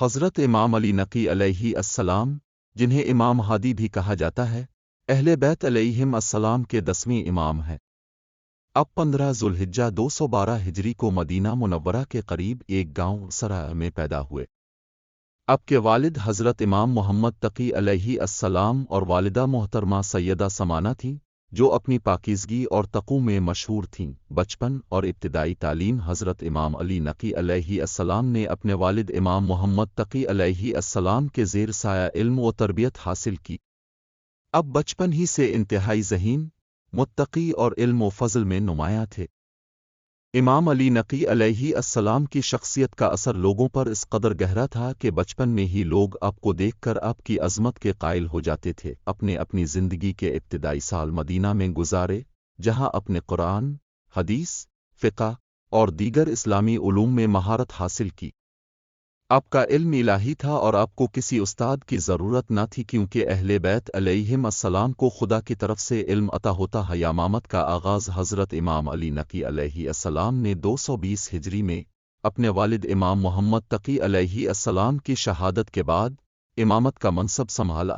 حضرت امام علی نقی علیہ السلام، جنہیں امام ہادی بھی کہا جاتا ہے، اہل بیت علیہم السلام کے 10ویں امام ہیں۔ اب 15 ذوالحجہ 212 ہجری کو مدینہ منورہ کے قریب ایک گاؤں سرا میں پیدا ہوئے۔ اب کے والد حضرت امام محمد تقی علیہ السلام اور والدہ محترمہ سیدہ سمانہ تھیں، جو اپنی پاکیزگی اور تقوی میں مشہور تھیں۔ بچپن اور ابتدائی تعلیم حضرت امام علی نقی علیہ السلام نے اپنے والد امام محمد تقی علیہ السلام کے زیر سایہ علم و تربیت حاصل کی۔ اب بچپن ہی سے انتہائی ذہین، متقی اور علم و فضل میں نمایاں تھے۔ امام علی نقی علیہ السلام کی شخصیت کا اثر لوگوں پر اس قدر گہرا تھا کہ بچپن میں ہی لوگ آپ کو دیکھ کر آپ کی عظمت کے قائل ہو جاتے تھے۔ اپنی زندگی کے ابتدائی سال مدینہ میں گزارے، جہاں اپنے قرآن، حدیث، فقہ اور دیگر اسلامی علوم میں مہارت حاصل کی۔ آپ کا علم الہی تھا اور آپ کو کسی استاد کی ضرورت نہ تھی، کیونکہ اہل بیت علیہم السلام کو خدا کی طرف سے علم عطا ہوتا ہے۔ امامت کا آغاز حضرت امام علی نقی علیہ السلام نے 220 ہجری میں اپنے والد امام محمد تقی علیہ السلام کی شہادت کے بعد امامت کا منصب سنبھالا۔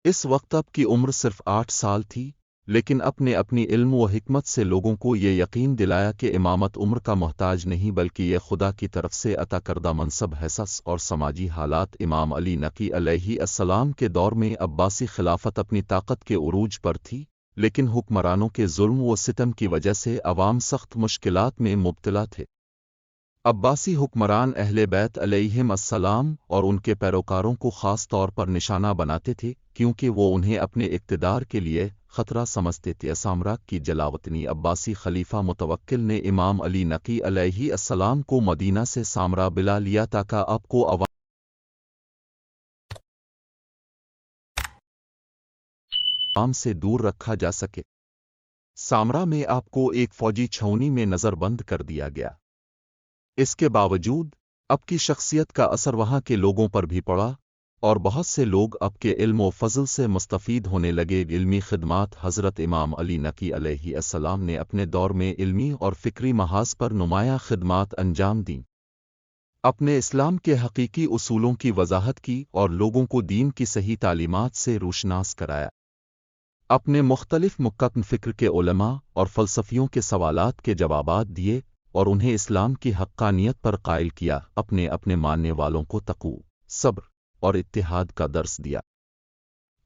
اس وقت آپ کی عمر صرف 8 سال تھی، لیکن اپنی علم و حکمت سے لوگوں کو یہ یقین دلایا کہ امامت عمر کا محتاج نہیں، بلکہ یہ خدا کی طرف سے عطا کردہ منصب ہے۔ اور سماجی حالات امام علی نقی علیہ السلام کے دور میں عباسی خلافت اپنی طاقت کے عروج پر تھی، لیکن حکمرانوں کے ظلم و ستم کی وجہ سے عوام سخت مشکلات میں مبتلا تھے۔ عباسی حکمران اہل بیت علیہم السلام اور ان کے پیروکاروں کو خاص طور پر نشانہ بناتے تھے، کیونکہ وہ انہیں اپنے اقتدار کے لیے خطرہ سمجھتے تھے۔ سامراج کی جلاوطنی عباسی خلیفہ متوکل نے امام علی نقی علیہ السلام کو مدینہ سے سامرا بلا لیا تاکہ آپ کو عوام سے دور رکھا جا سکے۔ سامرا میں آپ کو ایک فوجی چھاؤنی میں نظر بند کر دیا گیا۔ اس کے باوجود آپ کی شخصیت کا اثر وہاں کے لوگوں پر بھی پڑا، اور بہت سے لوگ آپ کے علم و فضل سے مستفید ہونے لگے۔ علمی خدمات حضرت امام علی نقی علیہ السلام نے اپنے دور میں علمی اور فکری محاذ پر نمایاں خدمات انجام دیں۔ اپنے اسلام کے حقیقی اصولوں کی وضاحت کی اور لوگوں کو دین کی صحیح تعلیمات سے روشناس کرایا۔ اپنے مختلف مکتب فکر کے علماء اور فلسفیوں کے سوالات کے جوابات دیے اور انہیں اسلام کی حقانیت پر قائل کیا۔ اپنے ماننے والوں کو تقوی، صبر اور اتحاد کا درس دیا۔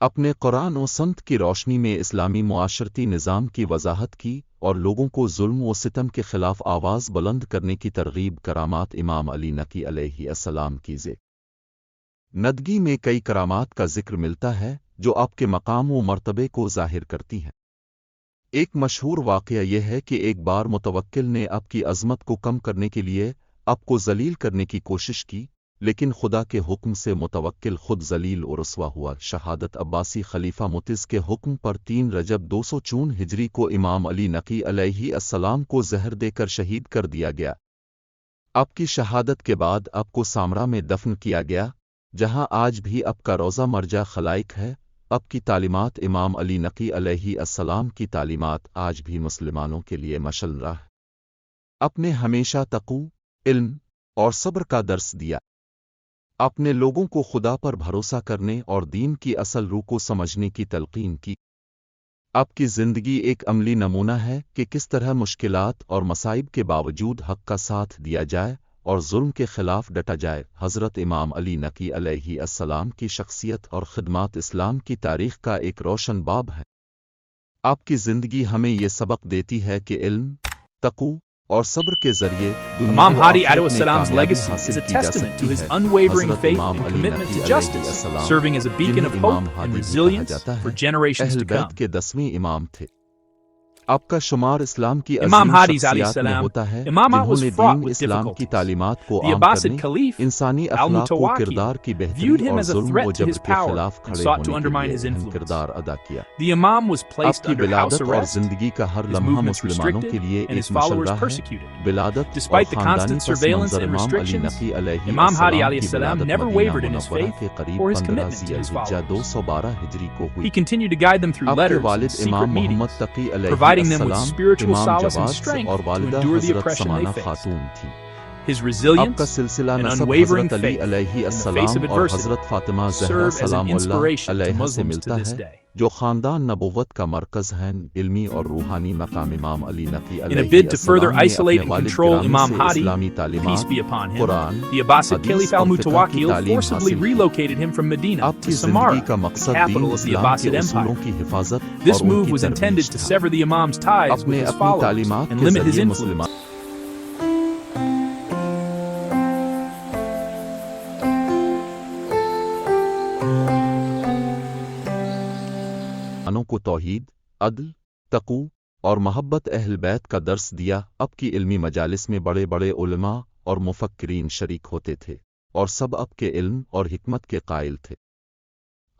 اپنے قرآن و سنت کی روشنی میں اسلامی معاشرتی نظام کی وضاحت کی اور لوگوں کو ظلم و ستم کے خلاف آواز بلند کرنے کی ترغیب۔ کرامات امام علی نقی علیہ السلام کی زندگی میں کئی کرامات کا ذکر ملتا ہے جو آپ کے مقام و مرتبے کو ظاہر کرتی ہیں۔ ایک مشہور واقعہ یہ ہے کہ ایک بار متوکل نے آپ کی عظمت کو کم کرنے کے لیے آپ کو ذلیل کرنے کی کوشش کی، لیکن خدا کے حکم سے متوکل خود ذلیل و رسوا ہوا۔ شہادت عباسی خلیفہ متز کے حکم پر 3 رجب 204 ہجری کو امام علی نقی علیہ السلام کو زہر دے کر شہید کر دیا گیا۔ آپ کی شہادت کے بعد آپ کو سامرا میں دفن کیا گیا، جہاں آج بھی آپ کا روضہ مرجع خلائق ہے۔ آپ کی تعلیمات امام علی نقی علیہ السلام کی تعلیمات آج بھی مسلمانوں کے لیے مشعل راہ۔ آپ نے ہمیشہ تقوی، علم اور صبر کا درس دیا۔ آپ نے لوگوں کو خدا پر بھروسہ کرنے اور دین کی اصل روح کو سمجھنے کی تلقین کی۔ آپ کی زندگی ایک عملی نمونہ ہے کہ کس طرح مشکلات اور مصائب کے باوجود حق کا ساتھ دیا جائے اور ظلم کے خلاف ڈٹا جائے۔ حضرت امام علی نقی علیہ السلام کی شخصیت اور خدمات اسلام کی تاریخ کا ایک روشن باب ہے۔ آپ کی زندگی ہمیں یہ سبق دیتی ہے کہ علم، تقوی اور صبر کے ذریعے Imam Hadi alayhi salam's legacy is a testament to his unwavering faith and commitment to justice, serving as a beacon of hope and resilience for generations to come. کے 10ویں امام تھے۔ آپ کا شمار اسلام کی Imam عظیم Hadi's شخصیات میں salam ہوتا ہے imamate جنہوں was نے fraught دین with اسلام کی difficulties. تعلیمات کو The عام Abbasid کرنے، Caliph انسانی اخلاق و Al-Mutawakil کردار کی viewed بہتری him اور as a ظلم و threat to his جبر کے power خلاف and کھڑے sought to ہونے کے undermine لیے his اہم influence. کردار ادا کیا۔ The Imam was آپ placed کی under house ولادت اور arrest, زندگی کا ہر his لمحہ movements مسلمانوں کے restricted, لیے and his ایک مشعل followers راہ ہے۔ persecuted. ولادت اور Despite the خاندانی constant پس surveillance منظر and امام علی restrictions, نقی علیہ Imam Hadi السلام alayhi کی salam ولادت never Medina wavered in his منورہ faith کے قریب or his 15 commitment ذی to his الحجہ followers. 212 ہجری کو ہوئی۔ He continued to guide them through آپ کے letters and والد secret امام محمد meetings, تقی علیہ providing them with السلام spiritual امام solace and جواد strength اور to والدہ endure the حضرت oppression they سمانہ faced. خاتون تھیں۔ His آپ کا resilience سلسلہ and نسب unwavering حضرت علی faith علیہ in the face السلام of اور adversity حضرت Fatima Zahra serve as an سلام اللہ inspiration to علیہ سے Muslims to ملتا this ہے، day. جو خاندان نبوت کا مرکز ہیں۔ علمی اور روحانی مقام امام علی نقی In a علیہ bid to further السلام نے isolate اپنے and والد control گرامی Imam سے Hadi, اسلامی peace تعلیمات، be upon him, Quran, the Abbasid حدیث Caliph اور فقہ al-Mutawakkil کی تعلیم forcibly حاصل کی۔ relocated him from Medina آپ کی to زندگی کا Samarra, مقصد the then capital of the اسلام کے Abbasid اصولوں Empire. کی حفاظت This اور ان move کی was intended ترویج to تھا۔ sever the Imam's ties with اپنے his اپنی followers تعلیمات and کے limit his ذریعے influence. مسلمانوں کو توحید، عدل، تقوی اور محبت اہل بیت کا درس دیا۔ اب کی علمی مجالس میں بڑے بڑے علماء اور مفکرین شریک ہوتے تھے، اور سب اب کے علم اور حکمت کے قائل تھے۔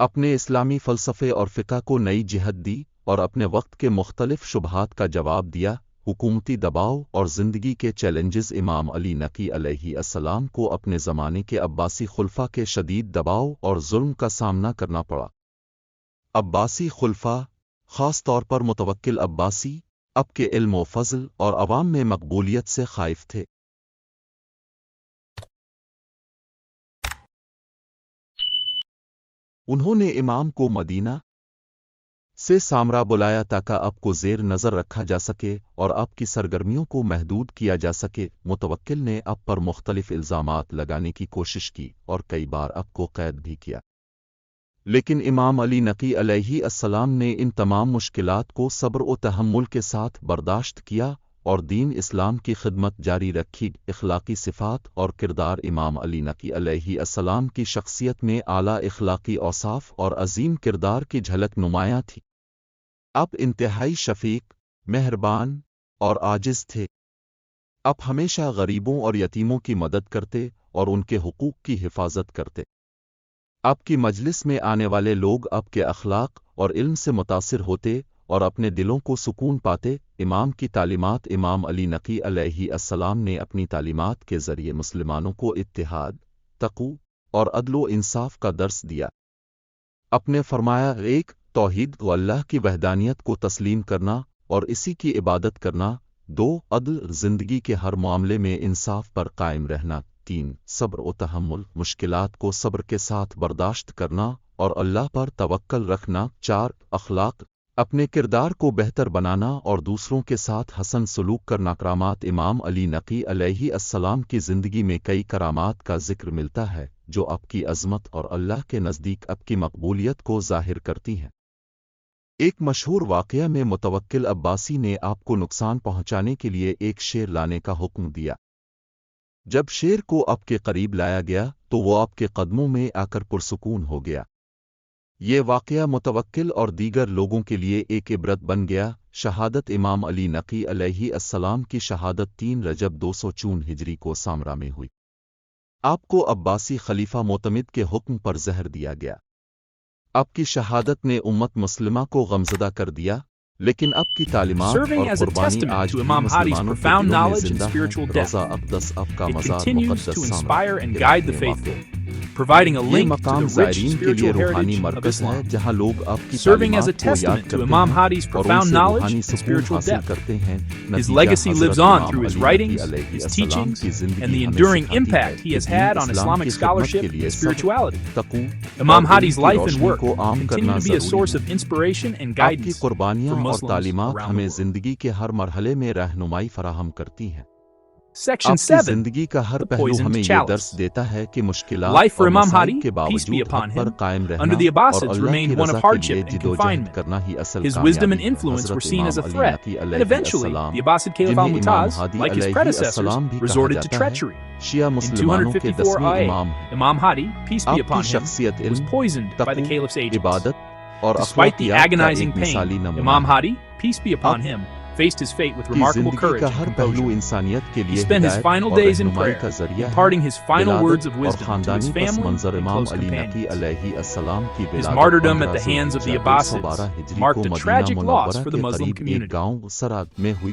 اپنے اسلامی فلسفے اور فقہ کو نئی جہت دی اور اپنے وقت کے مختلف شبہات کا جواب دیا۔ حکومتی دباؤ اور زندگی کے چیلنجز۔ امام علی نقی علیہ السلام کو اپنے زمانے کے عباسی خلفاء کے شدید دباؤ اور ظلم کا سامنا کرنا پڑا۔ عباسی خلفاء، خاص طور پر متوکل عباسی، اب کے علم و فضل اور عوام میں مقبولیت سے خائف تھے۔ انہوں نے امام کو مدینہ سے سامرا بلایا تاکہ آپ کو زیر نظر رکھا جا سکے اور آپ کی سرگرمیوں کو محدود کیا جا سکے۔ متوکل نے آپ پر مختلف الزامات لگانے کی کوشش کی اور کئی بار آپ کو قید بھی کیا، لیکن امام علی نقی علیہ السلام نے ان تمام مشکلات کو صبر و تحمل کے ساتھ برداشت کیا اور دین اسلام کی خدمت جاری رکھی۔ اخلاقی صفات اور کردار۔ امام علی نقی علیہ السلام کی شخصیت میں اعلیٰ اخلاقی اوصاف اور عظیم کردار کی جھلک نمایاں تھی۔ آپ انتہائی شفیق، مہربان اور عاجز تھے۔ آپ ہمیشہ غریبوں اور یتیموں کی مدد کرتے اور ان کے حقوق کی حفاظت کرتے۔ آپ کی مجلس میں آنے والے لوگ آپ کے اخلاق اور علم سے متاثر ہوتے اور اپنے دلوں کو سکون پاتے۔ امام کی تعلیمات۔ امام علی نقی علیہ السلام نے اپنی تعلیمات کے ذریعے مسلمانوں کو اتحاد، تقوی اور عدل و انصاف کا درس دیا۔ آپ نے فرمایا، ایک، توحید و اللہ کی وحدانیت کو تسلیم کرنا اور اسی کی عبادت کرنا۔ دو، عدل، زندگی کے ہر معاملے میں انصاف پر قائم رہنا۔ تین، صبر و تحمل، مشکلات کو صبر کے ساتھ برداشت کرنا اور اللہ پر توکل رکھنا۔ چار، اخلاق، اپنے کردار کو بہتر بنانا اور دوسروں کے ساتھ حسن سلوک کرنا۔ کرامات۔ امام علی نقی علیہ السلام کی زندگی میں کئی کرامات کا ذکر ملتا ہے جو آپ کی عظمت اور اللہ کے نزدیک آپ کی مقبولیت کو ظاہر کرتی ہیں۔ ایک مشہور واقعہ میں متوکل عباسی نے آپ کو نقصان پہنچانے کے لیے ایک شیر لانے کا حکم دیا۔ جب شیر کو آپ کے قریب لایا گیا تو وہ آپ کے قدموں میں آ کر پرسکون ہو گیا۔ یہ واقعہ متوکل اور دیگر لوگوں کے لیے ایک عبرت بن گیا۔ شہادت۔ امام علی نقی علیہ السلام کی شہادت 3 رجب 204 ہجری کو سامرا میں ہوئی۔ آپ کو عباسی خلیفہ معتمد کے حکم پر زہر دیا گیا۔ آپ کی شہادت نے امت مسلمہ کو غمزدہ کر دیا، لیکن آپ کی تعلیمات Serving اور as a قربانی testament آج to بھی Imam Hadi's مسلمانوں کے profound دلوں میں knowledge and زندہ spiritual ہے۔ depth. روضہ اقدس آپ کا It مزار continues مقدس to Samarra inspire and Iraq guide the میں faithful, واقع۔ providing a یہ link to مقام the rich زائرین کے لیے spiritual روحانی heritage of مرکز ہے Islam. جہاں لوگ آپ کی Serving as a تعلیمات کو یاد testament to کرتے Imam ہیں Hadi's اور ان profound سے knowledge روحانی and سکون spiritual حاصل depth. کرتے ہیں۔ His نتیجہ legacy حضرت lives on امام through his علی writings, نقی علیہ his السلام teachings, کی زندگی and the ہمیں enduring سکھاتی ہے impact he کہ has then had on Islam Islamic کی خدمت کے scholarship لیے and صبر، spirituality. تقوی Imam اور علم Hadi's کی life and روشنی work کو عام continue کرنا to be a ضروری source ہے۔ of inspiration and آپ کی guidance قربانیاں for اور Muslims تعلیمات around the ہمیں world. زندگی کے ہر مرحلے میں رہنمائی فراہم کرتی ہیں۔ Section آپ کی 7. زندگی کا ہر The پہلو poisoned ہمیں یہ chalice. درس دیتا ہے کہ مشکلات Life for اور Imam مسائل Hadi, کے peace be باوجود upon حق پر him, قائم under رہنا the اور Abbasids اللہ remained کی one رضا of کے hardship لیے and جدوجہد confinement. کرنا ہی اصل His wisdom کامیابی and ہے۔ influence were حضرت seen امام as a Ali threat, Naqi and علیہ eventually السلام، the Abbasid Caliph جنہیں امام al-Mu'taz, ہادی like his علیہ predecessors, السلام بھی کہا resorted to جاتا ہے، treachery. شیعہ In مسلمانوں کے 10ویں 254 امام ہیں۔ Imam Hadi, peace be آپ کی upon him, شخصیت was علم، poisoned by the تقوی، caliph's agents. عبادت اور Despite the اخلاقیات کا agonizing ایک مثالی pain, نمونہ Imam ہے۔ Hadi, peace be upon آپ him, faced his fate with کی remarkable زندگی courage کا and ہر پہلو composure. انسانیت کے He لیے spent his ہدایت final اور days in رہنمائی prayer, کا ذریعہ ہے۔ imparting his final words of ولادت اور wisdom to his خاندانی پس family منظر and امام close علی نقی companions. علیہ السلام کی His ولادت martyrdom at 15 the hands of the Dhul Hijjah Abbasids 212 ہجری marked کو a مدینہ tragic loss منورہ for the کے Muslim قریب ایک community. گاؤں سراد میں ہوئی۔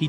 He